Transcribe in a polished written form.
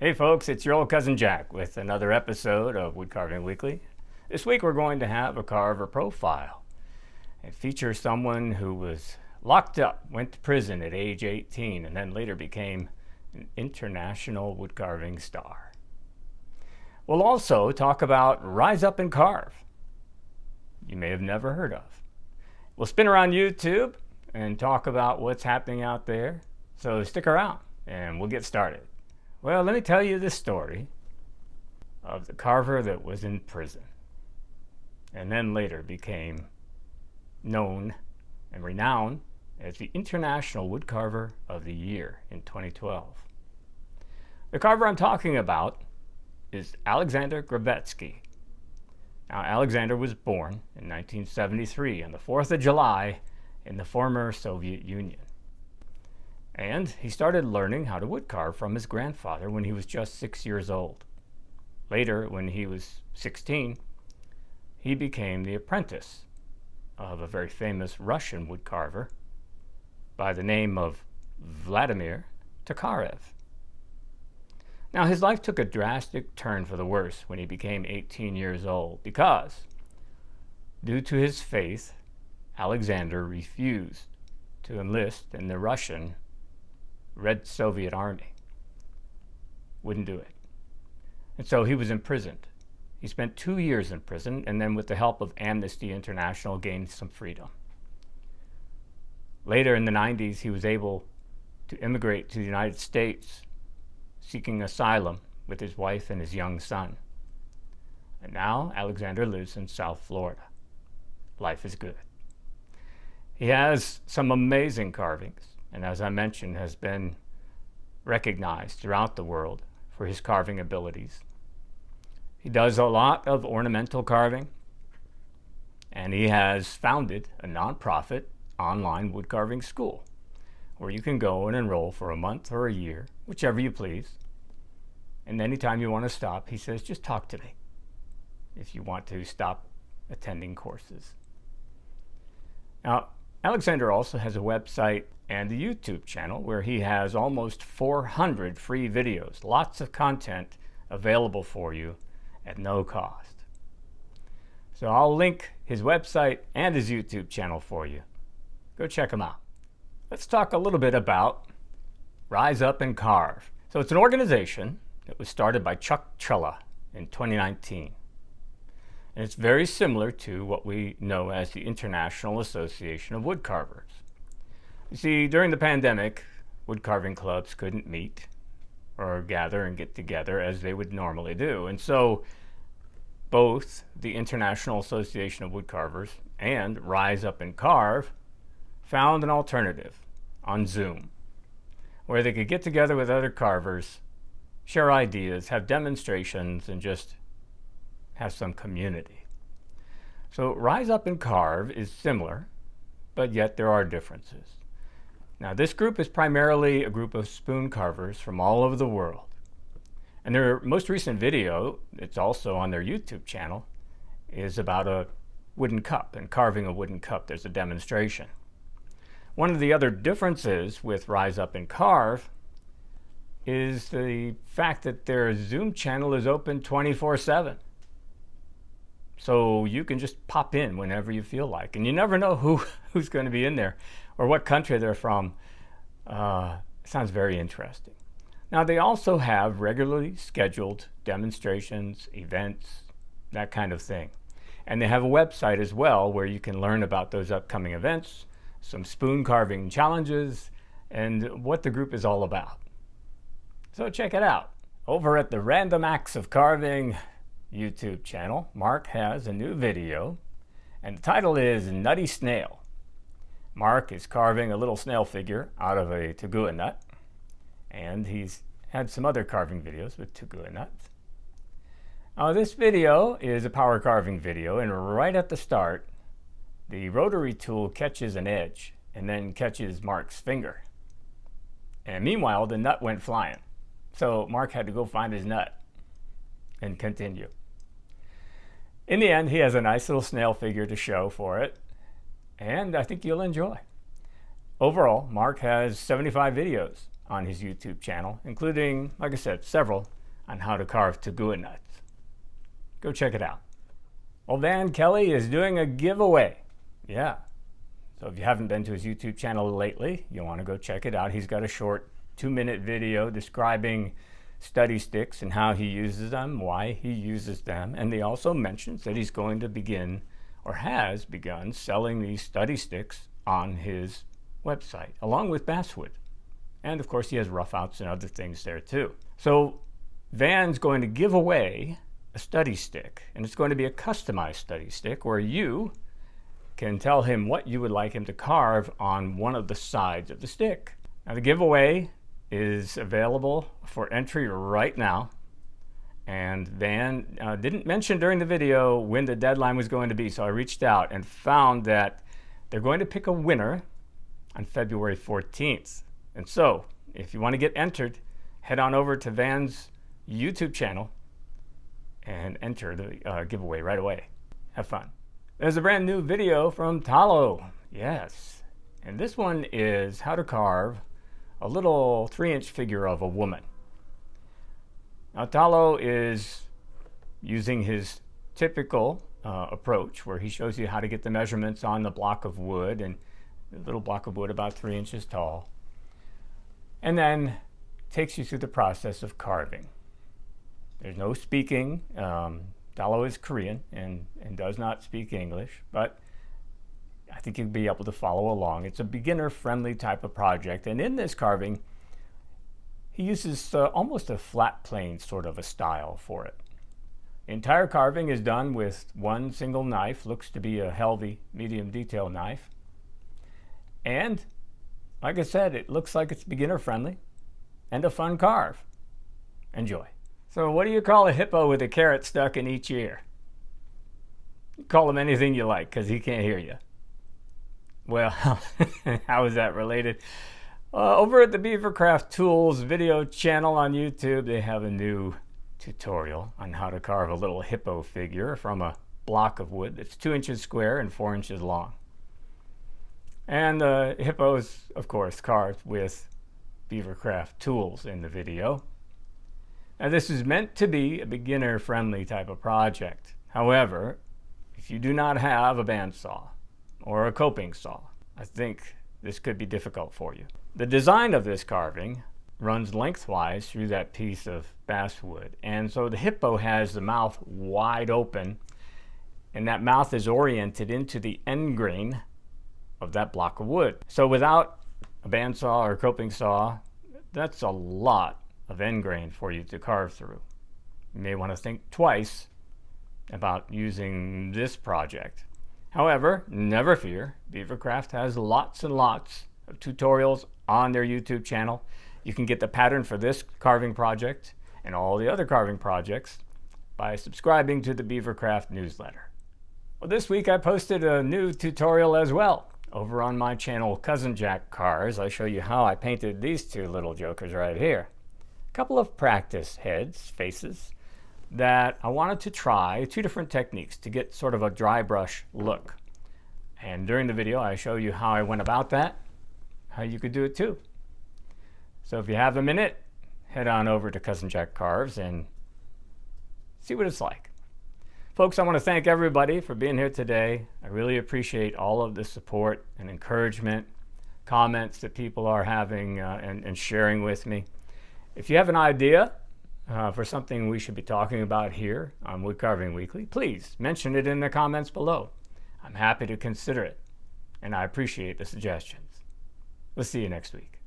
Hey folks, it's your old cousin Jack with another episode of Woodcarving Weekly. This week we're going to have a carver profile. It features someone who was locked up, went to prison at age 18, and then later became an international woodcarving star. We'll also talk about Rise Up and Carve, you may have never heard of. We'll spin around YouTube and talk about what's happening out there, so stick around and we'll get started. Well, let me tell you the story of the carver that was in prison and then later became known and renowned as the International Woodcarver of the Year in 2012. The carver I'm talking about is Alexander Grabovetskiy. Now, Alexander was born in 1973 on the 4th of July in the former Soviet Union. And he started learning how to woodcarve from his grandfather when he was just 6 years old. Later, when he was 16, he became the apprentice of a very famous Russian woodcarver by the name of Vladimir Tokarev. Now, his life took a drastic turn for the worse when he became 18 years old because, due to his faith, Alexander refused to enlist in the Russian Red Soviet Army. Wouldn't do it. And so he was imprisoned. He spent 2 years in prison and then with the help of Amnesty International gained some freedom. Later in the 90s, he was able to immigrate to the United States seeking asylum with his wife and his young son. And now Alexander lives in South Florida. Life is good. He has some amazing carvings, and as I mentioned, has been recognized throughout the world for his carving abilities. He does a lot of ornamental carving, and he has founded a nonprofit online woodcarving school where you can go and enroll for a month or a year, whichever you please. And anytime you want to stop, he says, just talk to me if you want to stop attending courses. Now, Alexander also has a website and a YouTube channel where he has almost 400 free videos, lots of content available for you at no cost. So I'll link his website and his YouTube channel for you. Go check him out. Let's talk a little bit about Rise Up and Carve. So it's an organization that was started by Chuck Trella in 2019. And it's very similar to what we know as the International Association of Woodcarvers. You see, during the pandemic, woodcarving clubs couldn't meet or gather and get together as they would normally do. And so both the International Association of Woodcarvers and Rise Up and Carve found an alternative on Zoom where they could get together with other carvers, share ideas, have demonstrations, and just have some community. So Rise Up and Carve is similar, but yet there are differences. Now, this group is primarily a group of spoon carvers from all over the world. And their most recent video, it's also on their YouTube channel, is about a wooden cup and carving a wooden cup. There's a demonstration. One of the other differences with Rise Up and Carve is the fact that their Zoom channel is open 24/7. So you can just pop in whenever you feel like. And you never know who's going to be in there or what country they're from. Sounds very interesting. Now, they also have regularly scheduled demonstrations, events, that kind of thing. And they have a website as well where you can learn about those upcoming events, some spoon carving challenges, and what the group is all about. So check it out. Over at the Random Acts of Carving YouTube channel, Mark has a new video, and the title is Nutty Snail. Mark is carving a little snail figure out of a tagua nut, and he's had some other carving videos with tagua nuts. This video is a power carving video, and right at the start, the rotary tool catches an edge and then catches Mark's finger. And meanwhile, the nut went flying. So Mark had to go find his nut and continue. In the end, he has a nice little snail figure to show for it, and I think you'll enjoy. Overall, Mark has 75 videos on his YouTube channel, including, like I said, several on how to carve tagua nuts. Go check it out. Well, Van Kelly is doing a giveaway. Yeah. So if you haven't been to his YouTube channel lately, you want to go check it out. He's got a short 2-minute video describing study sticks and how he uses them, why he uses them, and he also mentions that he's going to begin, or has begun, selling these study sticks on his website, along with basswood. And of course he has roughouts and other things there too. So Van's going to give away a study stick, and it's going to be a customized study stick where you can tell him what you would like him to carve on one of the sides of the stick. Now the giveaway is available for entry right now, and Van didn't mention during the video when the deadline was going to be, so I reached out and found that they're going to pick a winner on February 14th. And so if you want to get entered, head on over to Van's YouTube channel and enter the giveaway right away. Have fun. There's a brand new video from Ddalo. Yes, and this one is how to carve a little 3-inch figure of a woman. Now Ddalo is using his typical approach where he shows you how to get the measurements on the block of wood, and a little block of wood about 3 inches tall, and then takes you through the process of carving. There's no speaking. Ddalo is Korean and does not speak English, but I think you'll be able to follow along. It's a beginner-friendly type of project, and in this carving, he uses almost a flat plane sort of a style for it. The entire carving is done with one single knife, looks to be a Helvey medium detail knife. And like I said, it looks like it's beginner-friendly and a fun carve. Enjoy. So what do you call a hippo with a carrot stuck in each ear? You call him anything you like because he can't hear you. Well, how is that related? Over at the BeaverCraft Tools video channel on YouTube, they have a new tutorial on how to carve a little hippo figure from a block of wood that's 2 inches square and 4 inches long. And the hippo is, of course, carved with BeaverCraft tools in the video. Now, this is meant to be a beginner-friendly type of project. However, if you do not have a bandsaw or a coping saw, I think this could be difficult for you. The design of this carving runs lengthwise through that piece of basswood, and so the hippo has the mouth wide open, and that mouth is oriented into the end grain of that block of wood. So without a bandsaw or coping saw, that's a lot of end grain for you to carve through. You may want to think twice about using this project. However, never fear, BeaverCraft has lots and lots of tutorials on their YouTube channel. You can get the pattern for this carving project and all the other carving projects by subscribing to the BeaverCraft newsletter. Well, this week I posted a new tutorial as well. Over on my channel, Cousin Jack Carves, I show you how I painted these two little jokers right here. A couple of practice heads, faces, that I wanted to try 2 different techniques to get sort of a dry brush look. And during the video, I show you how I went about that, how you could do it too. So if you have a minute, head on over to Cousin Jack Carves and see what it's like. Folks, I want to thank everybody for being here today. I really appreciate all of the support and encouragement, comments that people are having and sharing with me. If you have an idea for something we should be talking about here on WoodCarving Weekly, please mention it in the comments below. I'm happy to consider it, and I appreciate the suggestions. We'll see you next week.